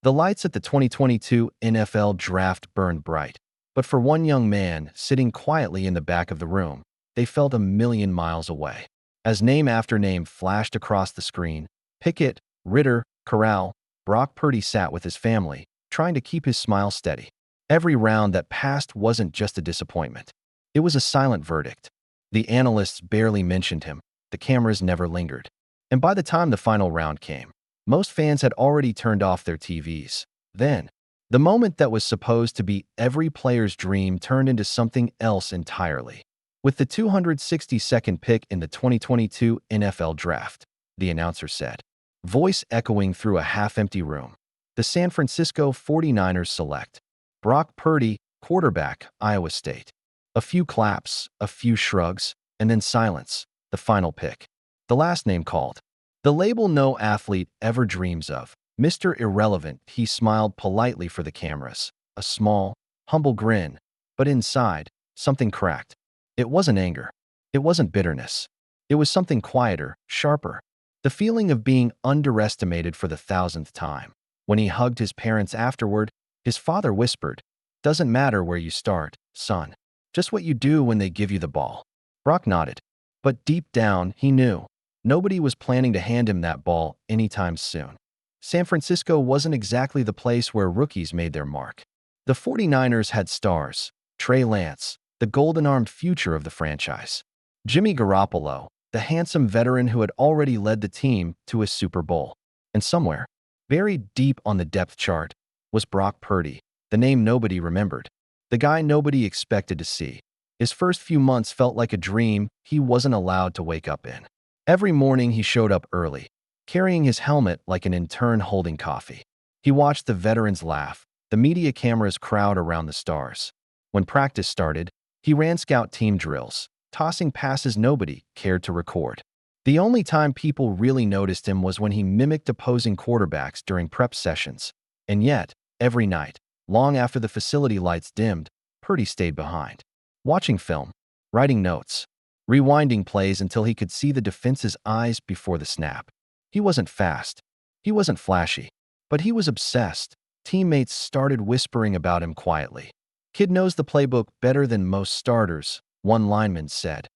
The lights at the 2022 NFL Draft burned bright, but for one young man sitting quietly in the back of the room, they felt a million miles away. As name after name flashed across the screen, Pickett, Ritter, Corral, Brock Purdy sat with his family, trying to keep his smile steady. Every round that passed wasn't just a disappointment. It was a silent verdict. The analysts barely mentioned him, the cameras never lingered. And by the time the final round came, most fans had already turned off their TVs. Then, the moment that was supposed to be every player's dream turned into something else entirely. With the 262nd pick in the 2022 NFL Draft, the announcer said, voice echoing through a half-empty room, the San Francisco 49ers select Brock Purdy, quarterback, Iowa State. A few claps, a few shrugs, and then silence, the final pick. The last name called. The label no athlete ever dreams of. Mr. Irrelevant, he smiled politely for the cameras. A small, humble grin. But inside, something cracked. It wasn't anger. It wasn't bitterness. It was something quieter, sharper. The feeling of being underestimated for the 1000th time. When he hugged his parents afterward, his father whispered, "Doesn't matter where you start, son. Just what you do when they give you the ball." Brock nodded. But deep down, he knew. Nobody was planning to hand him that ball anytime soon. San Francisco wasn't exactly the place where rookies made their mark. The 49ers had stars. Trey Lance, the golden-armed future of the franchise. Jimmy Garoppolo, the handsome veteran who had already led the team to a Super Bowl. And somewhere, buried deep on the depth chart, was Brock Purdy, the name nobody remembered. The guy nobody expected to see. His first few months felt like a dream he wasn't allowed to wake up in. Every morning he showed up early, carrying his helmet like an intern holding coffee. He watched the veterans laugh, the media cameras crowd around the stars. When practice started, he ran scout team drills, tossing passes nobody cared to record. The only time people really noticed him was when he mimicked opposing quarterbacks during prep sessions. And yet, every night, long after the facility lights dimmed, Purdy stayed behind, watching film, writing notes, rewinding plays until he could see the defense's eyes before the snap. He wasn't fast. He wasn't flashy. But he was obsessed. Teammates started whispering about him quietly. "Kid knows the playbook better than most starters," one lineman said.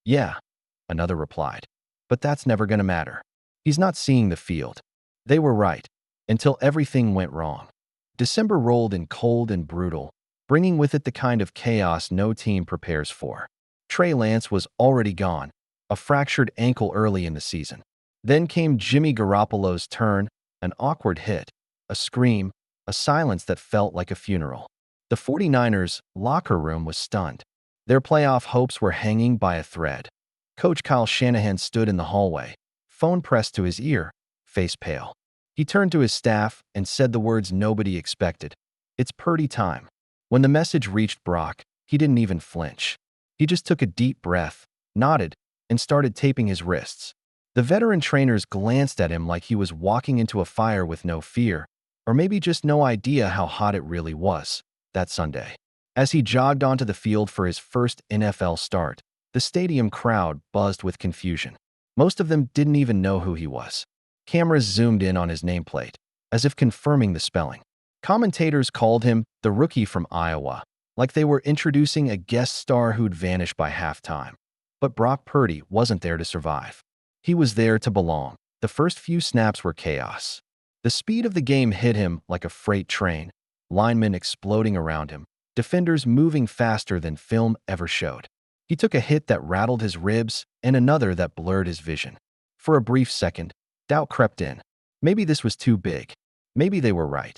"Yeah," another replied. "But that's never going to matter. He's not seeing the field." They were right, until everything went wrong. December rolled in cold and brutal, bringing with it the kind of chaos no team prepares for. Trey Lance was already gone, a fractured ankle early in the season. Then came Jimmy Garoppolo's turn, an awkward hit, a scream, a silence that felt like a funeral. The 49ers' locker room was stunned. Their playoff hopes were hanging by a thread. Coach Kyle Shanahan stood in the hallway, phone pressed to his ear, face pale. He turned to his staff and said the words nobody expected. "It's Purdy time." When the message reached Brock, he didn't even flinch. He just took a deep breath, nodded, and started taping his wrists. The veteran trainers glanced at him like he was walking into a fire with no fear, or maybe just no idea how hot it really was that Sunday. As he jogged onto the field for his first NFL start, the stadium crowd buzzed with confusion. Most of them didn't even know who he was. Cameras zoomed in on his nameplate, as if confirming the spelling. Commentators called him the rookie from Iowa, like they were introducing a guest star who'd vanish by halftime. But Brock Purdy wasn't there to survive. He was there to belong. The first few snaps were chaos. The speed of the game hit him like a freight train, linemen exploding around him, defenders moving faster than film ever showed. He took a hit that rattled his ribs and another that blurred his vision. For a brief second, doubt crept in. Maybe this was too big. Maybe they were right.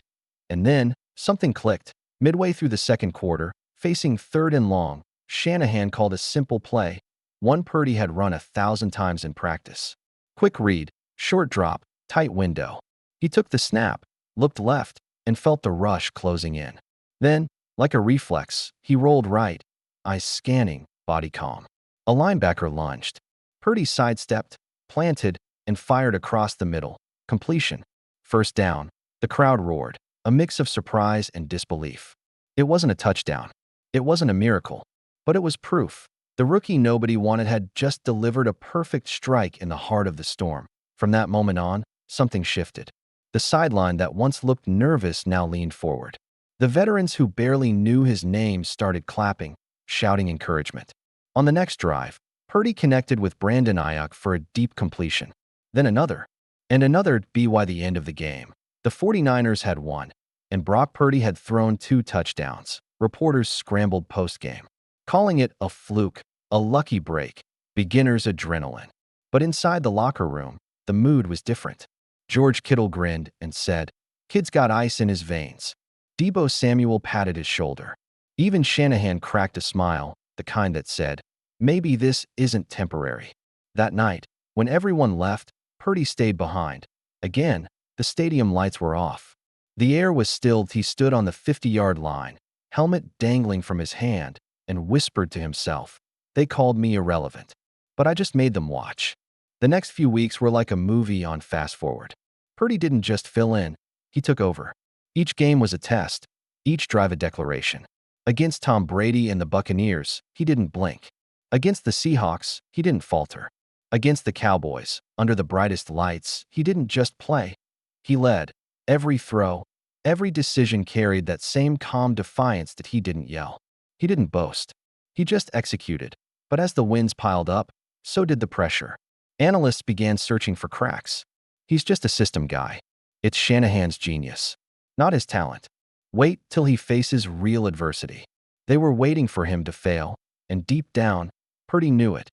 And then, something clicked. Midway through the second quarter, facing 3rd and long, Shanahan called a simple play, one Purdy had run 1,000 times in practice. Quick read, short drop, tight window. He took the snap, looked left, and felt the rush closing in. Then, like a reflex, he rolled right, eyes scanning, body calm. A linebacker lunged. Purdy sidestepped, planted, and fired across the middle. Completion. First down. The crowd roared, a mix of surprise and disbelief. It wasn't a touchdown. It wasn't a miracle. But it was proof. The rookie nobody wanted had just delivered a perfect strike in the heart of the storm. From that moment on, something shifted. The sideline that once looked nervous now leaned forward. The veterans who barely knew his name started clapping, shouting encouragement. On the next drive, Purdy connected with Brandon Ayuk for a deep completion. Then another, and another by the end of the game. The 49ers had won, and Brock Purdy had thrown 2 touchdowns. Reporters scrambled post-game, calling it a fluke, a lucky break, beginner's adrenaline. But inside the locker room, the mood was different. George Kittle grinned and said, "Kid's got ice in his veins." Deebo Samuel patted his shoulder. Even Shanahan cracked a smile, the kind that said, "Maybe this isn't temporary." That night, when everyone left, Purdy stayed behind. Again, the stadium lights were off. The air was stilled. He stood on the 50-yard line, helmet dangling from his hand, and whispered to himself, "They called me irrelevant, but I just made them watch." The next few weeks were like a movie on fast forward. Purdy didn't just fill in, he took over. Each game was a test, each drive a declaration. Against Tom Brady and the Buccaneers, he didn't blink. Against the Seahawks, he didn't falter. Against the Cowboys, under the brightest lights, he didn't just play. He led. Every throw, every decision carried that same calm defiance that he didn't yell. He didn't boast. He just executed. But as the wins piled up, so did the pressure. Analysts began searching for cracks. He's just a system guy. It's Shanahan's genius, not his talent. Wait till he faces real adversity. They were waiting for him to fail, and deep down, Purdy knew it.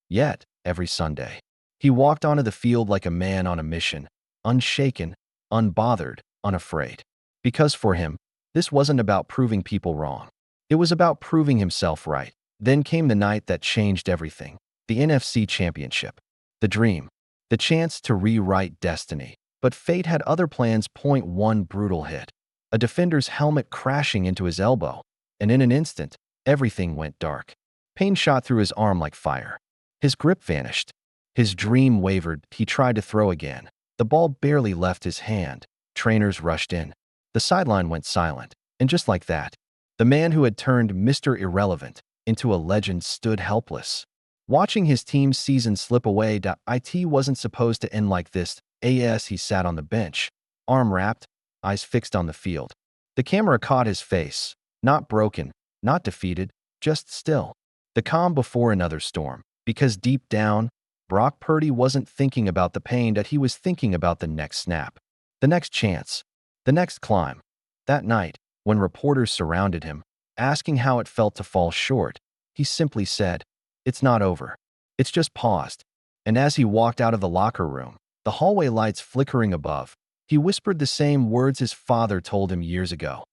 Yet, every Sunday, he walked onto the field like a man on a mission, unshaken, unbothered, unafraid. Because for him, this wasn't about proving people wrong. It was about proving himself right. Then came the night that changed everything. The NFC Championship. The dream. The chance to rewrite destiny. But fate had other plans. One brutal hit. A defender's helmet crashing into his elbow. And in an instant, everything went dark. Pain shot through his arm like fire. His grip vanished. His dream wavered. He tried to throw again. The ball barely left his hand. Trainers rushed in. The sideline went silent. And just like that, the man who had turned Mr. Irrelevant into a legend stood helpless. Watching his team's season slip away. It wasn't supposed to end like this. He sat on the bench, arm wrapped, eyes fixed on the field. The camera caught his face, not broken, not defeated, just still. The calm before another storm. Because deep down, Brock Purdy wasn't thinking about the pain. That he was thinking about the next snap, the next chance, the next climb. That night, when reporters surrounded him, asking how it felt to fall short, he simply said, "It's not over. It's just paused." And as he walked out of the locker room, the hallway lights flickering above, he whispered the same words his father told him years ago.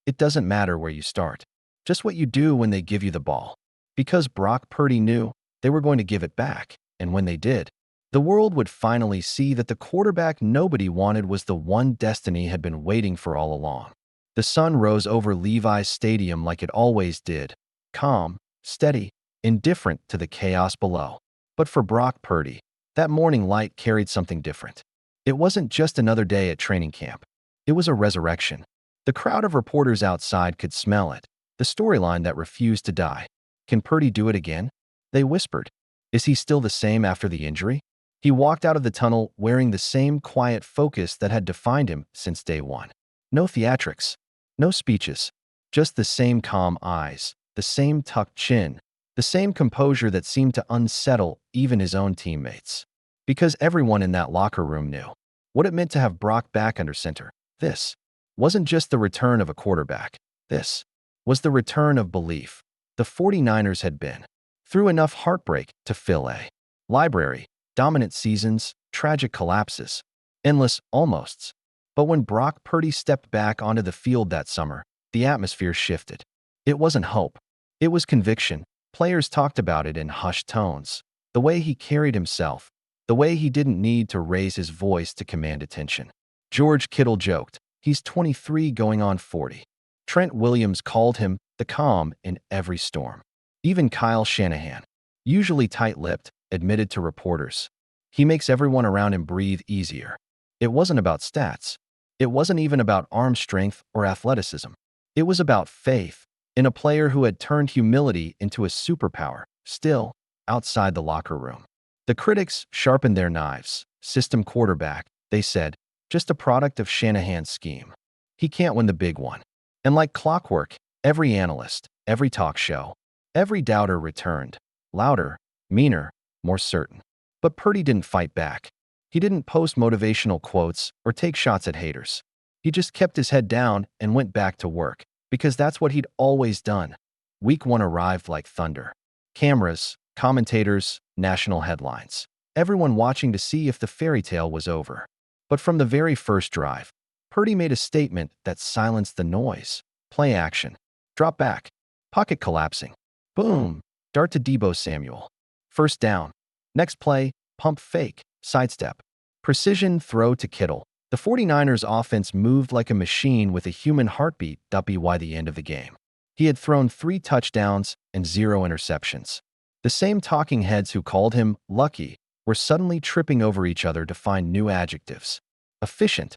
"It doesn't matter where you start, just what you do when they give you the ball." Because Brock Purdy knew they were going to give it back, and when they did, the world would finally see that the quarterback nobody wanted was the one destiny had been waiting for all along. The sun rose over Levi's stadium like it always did, calm, steady, indifferent to the chaos below. But for Brock Purdy, that morning light carried something different. It wasn't just another day at training camp. It was a resurrection. The crowd of reporters outside could smell it, the storyline that refused to die. Can Purdy do it again? They whispered. Is he still the same after the injury? He walked out of the tunnel wearing the same quiet focus that had defined him since day one. No theatrics, no speeches, just the same calm eyes, the same tucked chin, the same composure that seemed to unsettle even his own teammates. Because everyone in that locker room knew what it meant to have Brock back under center. This wasn't just the return of a quarterback. This was the return of belief. The 49ers had been through enough heartbreak to fill a library, dominant seasons, tragic collapses, endless almosts. But when Brock Purdy stepped back onto the field that summer, the atmosphere shifted. It wasn't hope. It was conviction. Players talked about it in hushed tones. The way he carried himself, the way he didn't need to raise his voice to command attention. George Kittle joked, "He's 23 going on 40. Trent Williams called him the calm in every storm. Even Kyle Shanahan, usually tight-lipped, admitted to reporters, "He makes everyone around him breathe easier." It wasn't about stats. It wasn't even about arm strength or athleticism. It was about faith in a player who had turned humility into a superpower. Still, outside the locker room, the critics sharpened their knives. System quarterback, they said. just a product of Shanahan's scheme. He can't win the big one. And like clockwork, every analyst, every talk show, every doubter returned, louder, meaner, more certain. But Purdy didn't fight back. He didn't post motivational quotes or take shots at haters. He just kept his head down and went back to work, because that's what he'd always done. Week 1 arrived like thunder. Cameras, commentators, national headlines. Everyone watching to see if the fairy tale was over. But from the very first drive, Purdy made a statement that silenced the noise. Play action. Drop back. Pocket collapsing. Boom. Dart to Deebo Samuel. First down. Next play, pump fake. Sidestep. Precision throw to Kittle. The 49ers offense moved like a machine with a human heartbeat by the end of the game. He had thrown 3 touchdowns and 0 interceptions. The same talking heads who called him lucky were suddenly tripping over each other to find new adjectives. Efficient,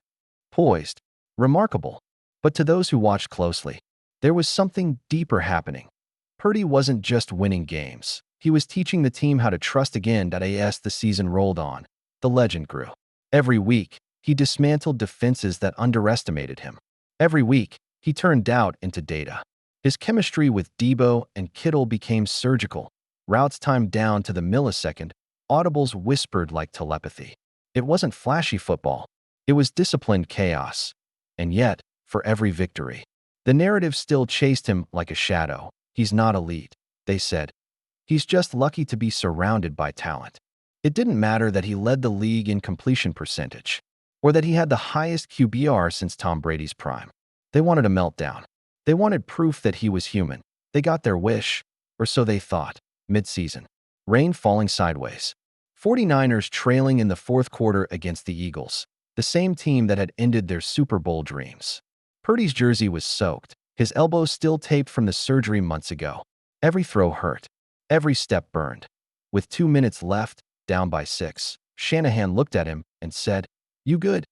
poised, remarkable. But to those who watched closely, there was something deeper happening. Purdy wasn't just winning games. He was teaching the team how to trust again. As the season rolled on, the legend grew. Every week, he dismantled defenses that underestimated him. Every week, he turned doubt into data. His chemistry with Deebo and Kittle became surgical. Routes timed down to the millisecond, audibles whispered like telepathy. It wasn't flashy football. It was disciplined chaos. And yet, for every victory, the narrative still chased him like a shadow. He's not elite, they said. He's just lucky to be surrounded by talent. It didn't matter that he led the league in completion percentage, or that he had the highest QBR since Tom Brady's prime. They wanted a meltdown. They wanted proof that he was human. They got their wish, or so they thought. Mid-season. Rain falling sideways. 49ers trailing in the fourth quarter against the Eagles, the same team that had ended their Super Bowl dreams. Purdy's jersey was soaked, his elbows still taped from the surgery months ago. Every throw hurt. Every step burned. With 2 minutes left, down by 6, Shanahan looked at him and said, "You good?"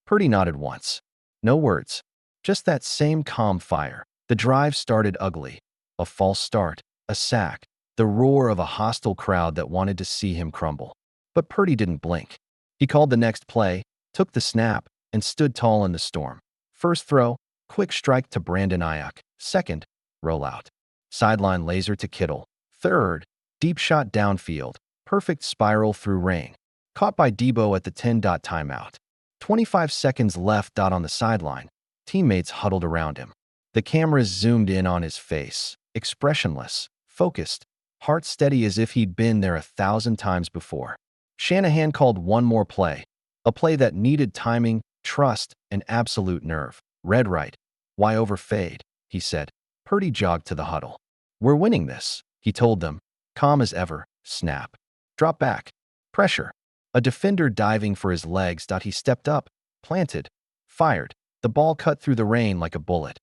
Purdy nodded once. No words. Just that same calm fire. The drive started ugly. A false start. A sack. The roar of a hostile crowd that wanted to see him crumble. But Purdy didn't blink. He called the next play, took the snap, and stood tall in the storm. First throw, quick strike to Brandon Ayuk. Second, rollout. Sideline laser to Kittle. Third, deep shot downfield. Perfect spiral through rain. Caught by Deebo at the 10 timeout. 25 seconds left on the sideline. Teammates huddled around him. The cameras zoomed in on his face. Expressionless, focused, heart steady as if he'd been there 1,000 times before. Shanahan called one more play. A play that needed timing, trust, and absolute nerve. Red right. Why over fade? He said. Purdy jogged to the huddle. We're winning this, he told them. Calm as ever. Snap. Drop back. Pressure. A defender diving for his legs. He stepped up, planted, fired. The ball cut through the rain like a bullet.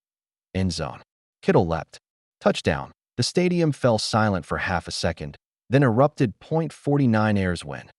End zone. Kittle leapt. Touchdown. The stadium fell silent for half a second, then erupted. .49 airs when.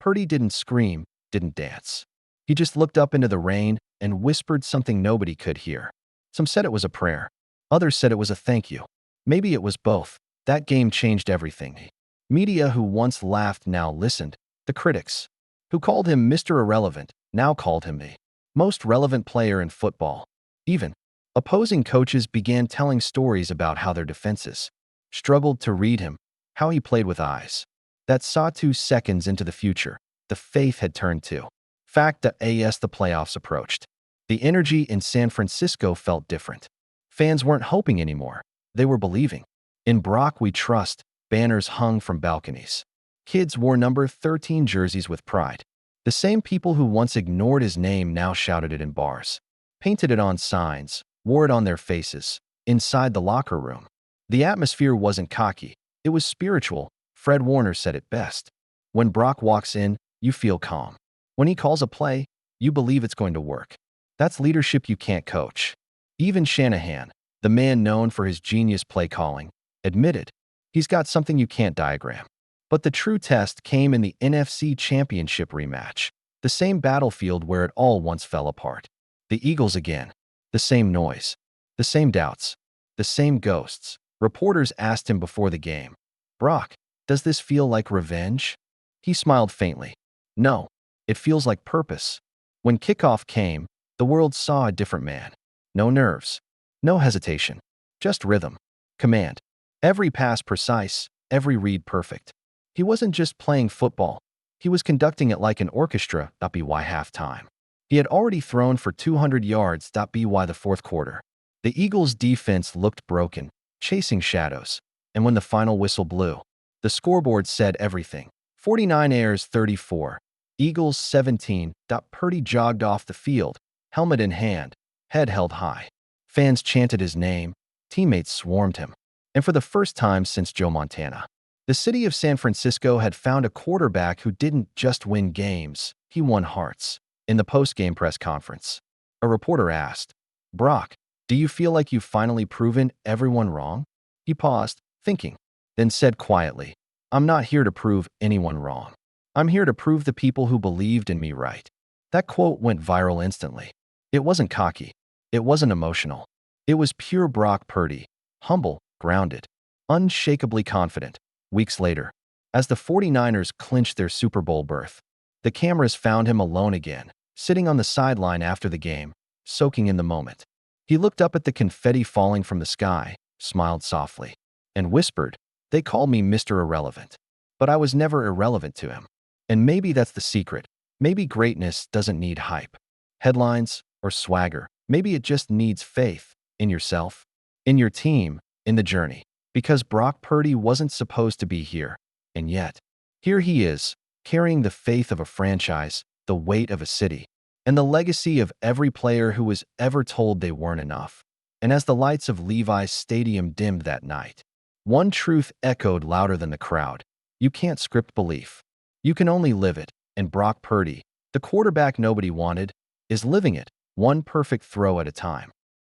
Purdy didn't scream, didn't dance. He just looked up into the rain and whispered something nobody could hear. Some said it was a prayer. Others said it was a thank you. Maybe it was both. That game changed everything. Media who once laughed now listened. The critics, who called him Mr. Irrelevant, now called him the most relevant player in football. Even opposing coaches began telling stories about how their defenses struggled to read him, how he played with eyes that saw 2 seconds into the future. The faith had turned to fact. As the playoffs approached, the energy in San Francisco felt different. Fans weren't hoping anymore. They were believing. In Brock we trust, banners hung from balconies. Kids wore number 13 jerseys with pride. The same people who once ignored his name now shouted it in bars, painted it on signs, wore it on their faces, inside the locker room. The atmosphere wasn't cocky. It was spiritual. Fred Warner said it best. When Brock walks in, you feel calm. When he calls a play, you believe it's going to work. That's leadership you can't coach. Even Shanahan, the man known for his genius play calling, admitted he's got something you can't diagram. But the true test came in the NFC Championship rematch, the same battlefield where it all once fell apart. The Eagles again. The same noise. The same doubts. The same ghosts. Reporters asked him before the game, "Brock, does this feel like revenge?" He smiled faintly. "No, it feels like purpose." When kickoff came, the world saw a different man. No nerves, no hesitation, just rhythm, command. Every pass precise, every read perfect. He wasn't just playing football, he was conducting it like an orchestra. By halftime, he had already thrown for 200 yards. By the fourth quarter, the Eagles' defense looked broken, chasing shadows, and when the final whistle blew, the scoreboard said everything. 49ers 34, Eagles 17. Purdy jogged off the field, helmet in hand, head held high. Fans chanted his name, teammates swarmed him. And for the first time since Joe Montana, the city of San Francisco had found a quarterback who didn't just win games, he won hearts. In the post-game press conference, a reporter asked, "Brock, do you feel like you've finally proven everyone wrong?" He paused, thinking, then said quietly, "I'm not here to prove anyone wrong. I'm here to prove the people who believed in me right." That quote went viral instantly. It wasn't cocky. It wasn't emotional. It was pure Brock Purdy, humble, grounded, unshakably confident. Weeks later, as the 49ers clinched their Super Bowl berth, the cameras found him alone again, sitting on the sideline after the game, soaking in the moment. He looked up at the confetti falling from the sky, smiled softly, and whispered, "They call me Mr. Irrelevant." But I was never irrelevant to him. And maybe that's the secret. Maybe greatness doesn't need hype, headlines, or swagger. Maybe it just needs faith in yourself, in your team, in the journey. Because Brock Purdy wasn't supposed to be here, and yet, here he is, carrying the faith of a franchise, the weight of a city, and the legacy of every player who was ever told they weren't enough. And as the lights of Levi's stadium dimmed that night, one truth echoed louder than the crowd. You can't script belief. You can only live it, and Brock Purdy, the quarterback nobody wanted, is living it, one perfect throw at a time.